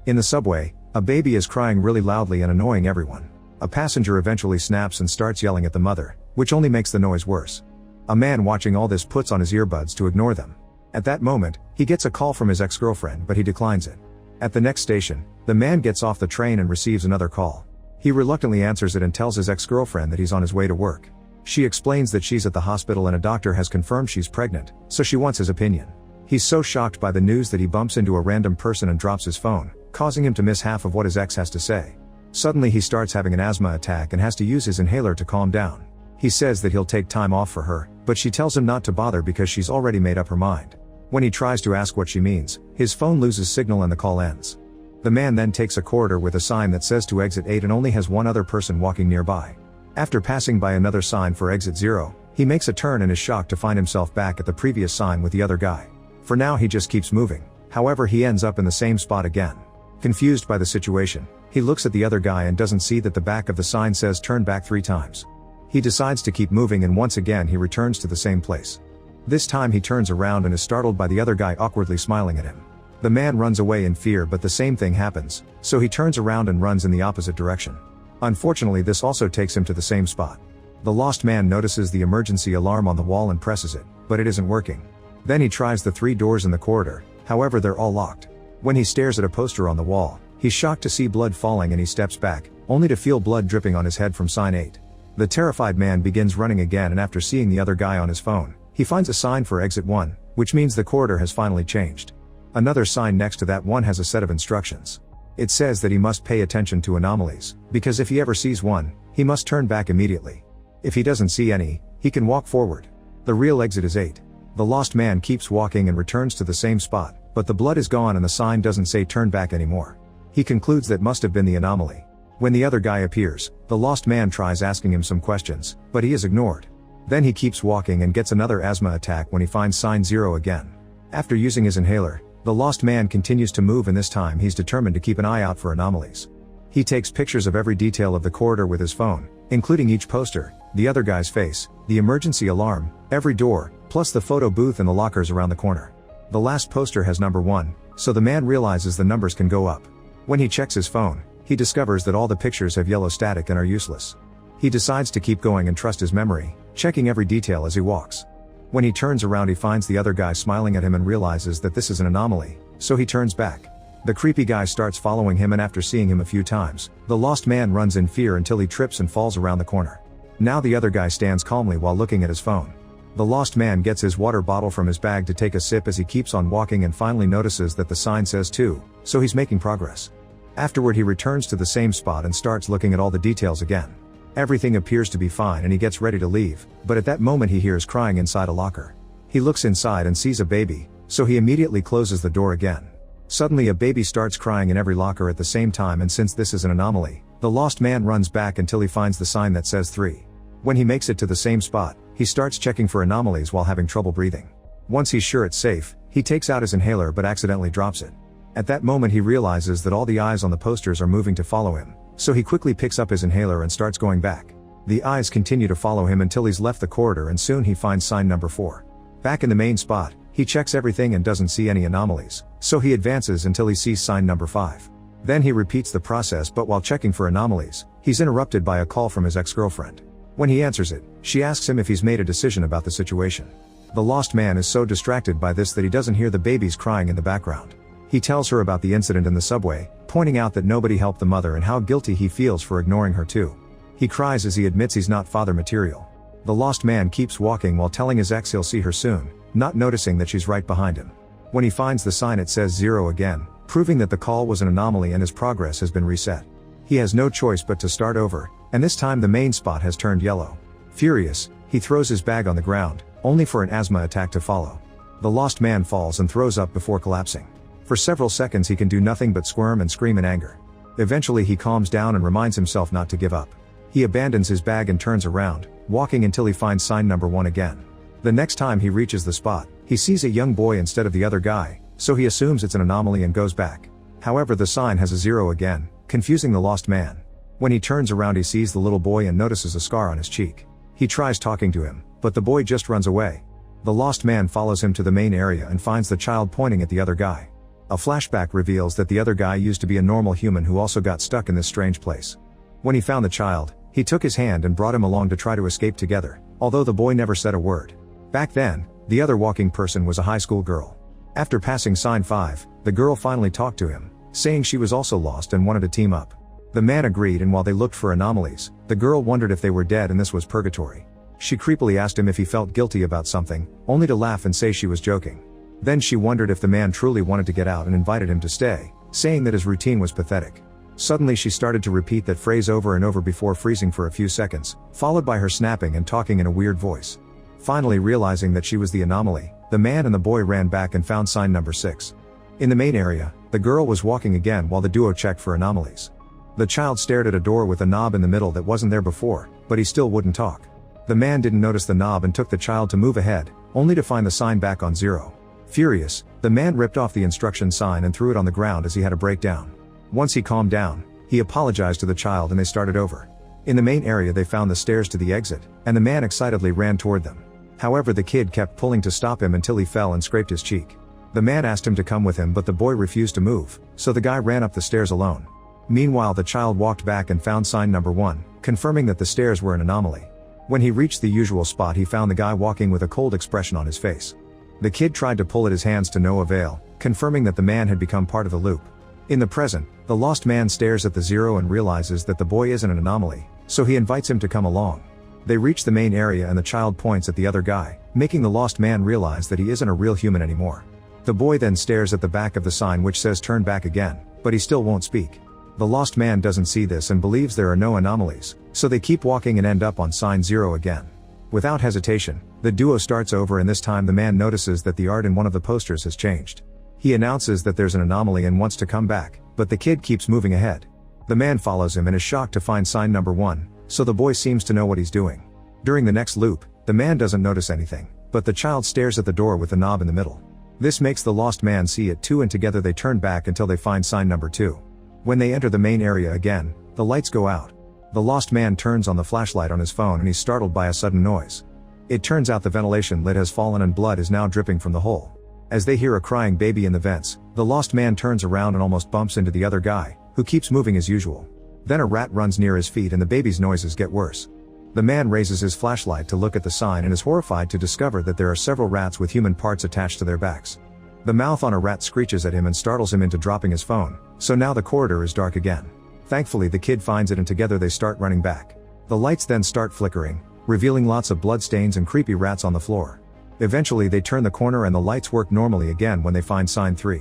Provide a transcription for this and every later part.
In the subway, a baby is crying really loudly and annoying everyone. A passenger eventually snaps and starts yelling at the mother, which only makes the noise worse. A man watching all this puts on his earbuds to ignore them. At that moment, he gets a call from his ex-girlfriend, but he declines it. At the next station, the man gets off the train and receives another call. He reluctantly answers it and tells his ex-girlfriend that he's on his way to work. She explains that she's at the hospital and a doctor has confirmed she's pregnant, so she wants his opinion. He's so shocked by the news that he bumps into a random person and drops his phone, causing him to miss half of what his ex has to say. Suddenly he starts having an asthma attack and has to use his inhaler to calm down. He says that he'll take time off for her, but she tells him not to bother because she's already made up her mind. When he tries to ask what she means, his phone loses signal and the call ends. The man then takes a corridor with a sign that says to exit 8 and only has one other person walking nearby. After passing by another sign for exit 0, he makes a turn and is shocked to find himself back at the previous sign with the other guy. For now he just keeps moving, however he ends up in the same spot again. Confused by the situation, he looks at the other guy and doesn't see that the back of the sign says turn back 3 times. He decides to keep moving and once again he returns to the same place. This time he turns around and is startled by the other guy awkwardly smiling at him. The man runs away in fear, but the same thing happens, so he turns around and runs in the opposite direction. Unfortunately, this also takes him to the same spot. The lost man notices the emergency alarm on the wall and presses it, but it isn't working. Then he tries the 3 doors in the corridor, however they're all locked. When he stares at a poster on the wall, he's shocked to see blood falling and he steps back, only to feel blood dripping on his head from sign 8. The terrified man begins running again and after seeing the other guy on his phone, he finds a sign for exit 1, which means the corridor has finally changed. Another sign next to that one has a set of instructions. It says that he must pay attention to anomalies, because if he ever sees one, he must turn back immediately. If he doesn't see any, he can walk forward. The real exit is 8. The lost man keeps walking and returns to the same spot, but the blood is gone and the sign doesn't say turn back anymore. He concludes that must have been the anomaly. When the other guy appears, the lost man tries asking him some questions, but he is ignored. Then he keeps walking and gets another asthma attack when he finds sign 0 again. After using his inhaler, the lost man continues to move and this time he's determined to keep an eye out for anomalies. He takes pictures of every detail of the corridor with his phone, including each poster, the other guy's face, the emergency alarm, every door, plus the photo booth and the lockers around the corner. The last poster has number 1, so the man realizes the numbers can go up. When he checks his phone, he discovers that all the pictures have yellow static and are useless. He decides to keep going and trust his memory, checking every detail as he walks. When he turns around he finds the other guy smiling at him and realizes that this is an anomaly, so he turns back. The creepy guy starts following him and after seeing him a few times, the lost man runs in fear until he trips and falls around the corner. Now the other guy stands calmly while looking at his phone. The lost man gets his water bottle from his bag to take a sip as he keeps on walking and finally notices that the sign says 2, so he's making progress. Afterward he returns to the same spot and starts looking at all the details again. Everything appears to be fine and he gets ready to leave, but at that moment he hears crying inside a locker. He looks inside and sees a baby, so he immediately closes the door again. Suddenly a baby starts crying in every locker at the same time and since this is an anomaly, the lost man runs back until he finds the sign that says 3. When he makes it to the same spot, he starts checking for anomalies while having trouble breathing. Once he's sure it's safe, he takes out his inhaler but accidentally drops it. At that moment he realizes that all the eyes on the posters are moving to follow him, so he quickly picks up his inhaler and starts going back. The eyes continue to follow him until he's left the corridor and soon he finds sign number 4. Back in the main spot, he checks everything and doesn't see any anomalies, so he advances until he sees sign number 5. Then he repeats the process but while checking for anomalies, he's interrupted by a call from his ex-girlfriend. When he answers it, she asks him if he's made a decision about the situation. The lost man is so distracted by this that he doesn't hear the babies crying in the background. He tells her about the incident in the subway, pointing out that nobody helped the mother and how guilty he feels for ignoring her too. He cries as he admits he's not father material. The lost man keeps walking while telling his ex he'll see her soon, not noticing that she's right behind him. When he finds the sign it says 0 again, proving that the call was an anomaly and his progress has been reset. He has no choice but to start over, and this time the main spot has turned yellow. Furious, he throws his bag on the ground, only for an asthma attack to follow. The lost man falls and throws up before collapsing. For several seconds he can do nothing but squirm and scream in anger. Eventually he calms down and reminds himself not to give up. He abandons his bag and turns around, walking until he finds sign number 1 again. The next time he reaches the spot, he sees a young boy instead of the other guy, so he assumes it's an anomaly and goes back. However, the sign has a 0 again, confusing the lost man. When he turns around he sees the little boy and notices a scar on his cheek. He tries talking to him, but the boy just runs away. The lost man follows him to the main area and finds the child pointing at the other guy. A flashback reveals that the other guy used to be a normal human who also got stuck in this strange place. When he found the child, he took his hand and brought him along to try to escape together, although the boy never said a word. Back then, the other walking person was a high school girl. After passing sign 5, the girl finally talked to him, saying she was also lost and wanted to team up. The man agreed, and while they looked for anomalies, the girl wondered if they were dead and this was purgatory. She creepily asked him if he felt guilty about something, only to laugh and say she was joking. Then she wondered if the man truly wanted to get out and invited him to stay, saying that his routine was pathetic. Suddenly she started to repeat that phrase over and over before freezing for a few seconds, followed by her snapping and talking in a weird voice. Finally realizing that she was the anomaly, the man and the boy ran back and found sign number 6. In the main area, the girl was walking again while the duo checked for anomalies. The child stared at a door with a knob in the middle that wasn't there before, but he still wouldn't talk. The man didn't notice the knob and took the child to move ahead, only to find the sign back on 0. Furious, the man ripped off the instruction sign and threw it on the ground as he had a breakdown. Once he calmed down, he apologized to the child and they started over. In the main area they found the stairs to the exit, and the man excitedly ran toward them. However, the kid kept pulling to stop him until he fell and scraped his cheek. The man asked him to come with him, but the boy refused to move, so the guy ran up the stairs alone. Meanwhile, the child walked back and found sign number 1, confirming that the stairs were an anomaly. When he reached the usual spot, he found the guy walking with a cold expression on his face. The kid tried to pull at his hands to no avail, confirming that the man had become part of the loop. In the present, the lost man stares at the 0 and realizes that the boy isn't an anomaly, so he invites him to come along. They reach the main area and the child points at the other guy, making the lost man realize that he isn't a real human anymore. The boy then stares at the back of the sign which says turn back again, but he still won't speak. The lost man doesn't see this and believes there are no anomalies, so they keep walking and end up on sign 0 again. Without hesitation, the duo starts over, and this time the man notices that the art in one of the posters has changed. He announces that there's an anomaly and wants to come back, but the kid keeps moving ahead. The man follows him and is shocked to find sign number 1, so the boy seems to know what he's doing. During the next loop, the man doesn't notice anything, but the child stares at the door with the knob in the middle. This makes the lost man see it too, and together they turn back until they find sign number 2. When they enter the main area again, the lights go out. The lost man turns on the flashlight on his phone and he's startled by a sudden noise. It turns out the ventilation lid has fallen and blood is now dripping from the hole. As they hear a crying baby in the vents, the lost man turns around and almost bumps into the other guy, who keeps moving as usual. Then a rat runs near his feet and the baby's noises get worse. The man raises his flashlight to look at the sign and is horrified to discover that there are several rats with human parts attached to their backs. The mouth on a rat screeches at him and startles him into dropping his phone, so now the corridor is dark again. Thankfully the kid finds it and together they start running back. The lights then start flickering, revealing lots of bloodstains and creepy rats on the floor. Eventually they turn the corner and the lights work normally again when they find sign 3.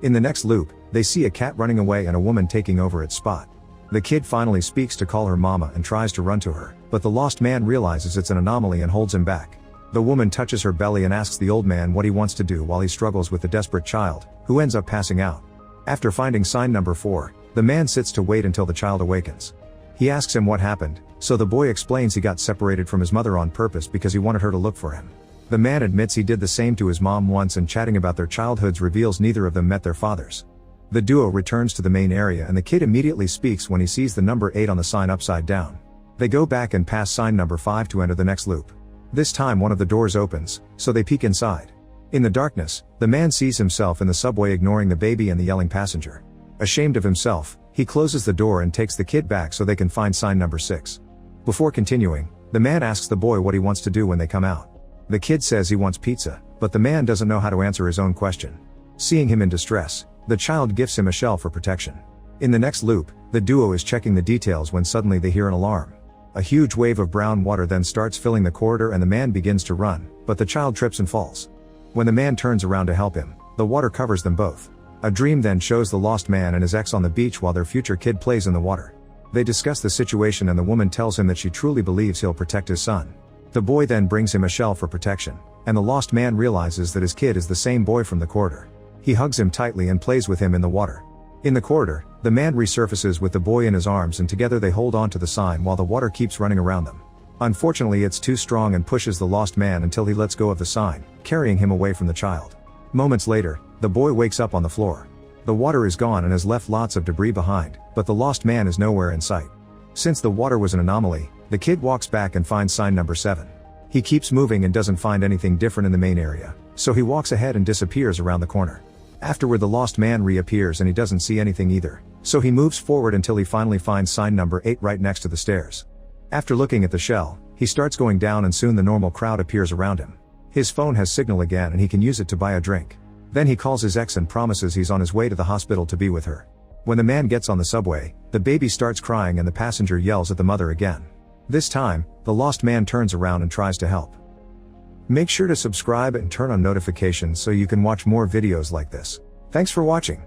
In the next loop, they see a cat running away and a woman taking over its spot. The kid finally speaks to call her mama and tries to run to her, but the lost man realizes it's an anomaly and holds him back. The woman touches her belly and asks the old man what he wants to do while he struggles with the desperate child, who ends up passing out. After finding sign number 4, the man sits to wait until the child awakens. He asks him what happened, so the boy explains he got separated from his mother on purpose because he wanted her to look for him. The man admits he did the same to his mom once, and chatting about their childhoods reveals neither of them met their fathers. The duo returns to the main area and the kid immediately speaks when he sees the number 8 on the sign upside down. They go back and pass sign number 5 to enter the next loop. This time one of the doors opens, so they peek inside. In the darkness, the man sees himself in the subway ignoring the baby and the yelling passenger. Ashamed of himself, he closes the door and takes the kid back so they can find sign number 6. Before continuing, the man asks the boy what he wants to do when they come out. The kid says he wants pizza, but the man doesn't know how to answer his own question. Seeing him in distress, the child gifts him a shell for protection. In the next loop, the duo is checking the details when suddenly they hear an alarm. A huge wave of brown water then starts filling the corridor and the man begins to run, but the child trips and falls. When the man turns around to help him, the water covers them both. A dream then shows the lost man and his ex on the beach while their future kid plays in the water. They discuss the situation and the woman tells him that she truly believes he'll protect his son. The boy then brings him a shell for protection, and the lost man realizes that his kid is the same boy from the corridor. He hugs him tightly and plays with him in the water. In the corridor, the man resurfaces with the boy in his arms and together they hold on to the sign while the water keeps running around them. Unfortunately, it's too strong and pushes the lost man until he lets go of the sign, carrying him away from the child. Moments later, the boy wakes up on the floor. The water is gone and has left lots of debris behind, but the lost man is nowhere in sight. Since the water was an anomaly, the kid walks back and finds sign number 7. He keeps moving and doesn't find anything different in the main area, so he walks ahead and disappears around the corner. Afterward, the lost man reappears and he doesn't see anything either, so he moves forward until he finally finds sign number 8 right next to the stairs. After looking at the shell, he starts going down and soon the normal crowd appears around him. His phone has signal again and he can use it to buy a drink. Then he calls his ex and promises he's on his way to the hospital to be with her. When the man gets on the subway, the baby starts crying and the passenger yells at the mother again. This time, the lost man turns around and tries to help. Make sure to subscribe and turn on notifications so you can watch more videos like this. Thanks for watching.